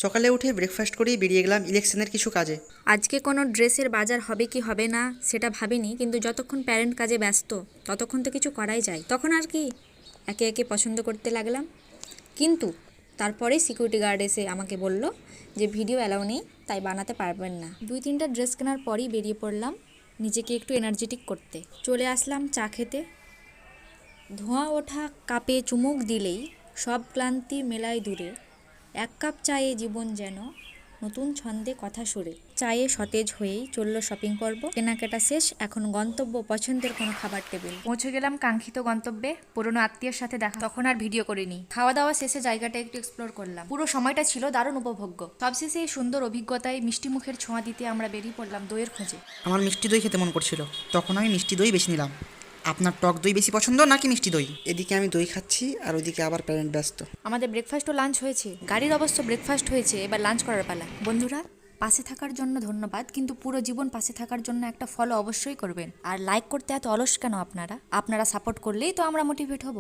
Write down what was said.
সকালে উঠে ব্রেকফাস্ট করেই বেরিয়ে গেলাম ইলেকশনের কিছু কাজে। আজকে কোনো ড্রেসের বাজার হবে কি হবে না সেটা ভাবিনি, কিন্তু যতক্ষণ প্যারেন্ট কাজে ব্যস্ত ততক্ষণ তো কিছু করাই যায়। তখন আর কি একে একে পছন্দ করতে লাগলাম, কিন্তু তারপরে সিকিউরিটি গার্ড এসে আমাকে বলল যে ভিডিও অ্যালাউ নেই, তাই বানাতে পারবেন না। 2-3টা ড্রেস কেনার পরই বেরিয়ে পড়লাম নিজেকে একটু এনার্জেটিক করতে। চলে আসলাম চা খেতে। ধোঁয়া ওঠা কাপে চুমুক দিলেই সব ক্লান্তি মেলায় দূরে। এক কাপ চায়ে জীবন যেন নতুন ছন্দে কথা সুরে। চায়ে সতেজ হয়েই চলল শপিং পর্ব। কেনাকাটা শেষ, এখন গন্তব্য পছন্দের কোনো খাবার টেবিল। পৌঁছে গেলাম কাঙ্ক্ষিত গন্তব্যে, পুরনো আত্মীয়ের সাথে দেখা। তখন আর ভিডিও করিনি। খাওয়া দাওয়া শেষে জায়গাটা একটু এক্সপ্লোর করলাম। পুরো সময়টা ছিল দারুণ উপভোগ্য। সবশেষে এই সুন্দর অভিজ্ঞতায় মিষ্টি মুখের ছোঁয়া দিতে আমরা বেরিয়ে পড়লাম দইয়ের খোঁজে। আমার মিষ্টি দই খেতে মন করছিল, তখন আমি মিষ্টি দই বেছে নিলাম। আপনার টক দই বেশি পছন্দ নাকি মিষ্টি দই? এদিকে আমি দই খাচ্ছি আর ওইদিকে আবার প্যারেন্ট ব্যস্ত। আমাদের ব্রেকফাস্ট ও লাঞ্চ হয়েছে, গাড়ির অবশ্য ব্রেকফাস্ট হয়েছে, এবার লাঞ্চ করার পালা। বন্ধুরা, পাশে থাকার জন্য ধন্যবাদ, কিন্তু পুরো জীবন পাশে থাকার জন্য একটা ফলো অবশ্যই করবেন। আর লাইক করতে এত অলস কেন আপনারা? আপনারা সাপোর্ট করলেই তো আমরা মোটিভেট হব।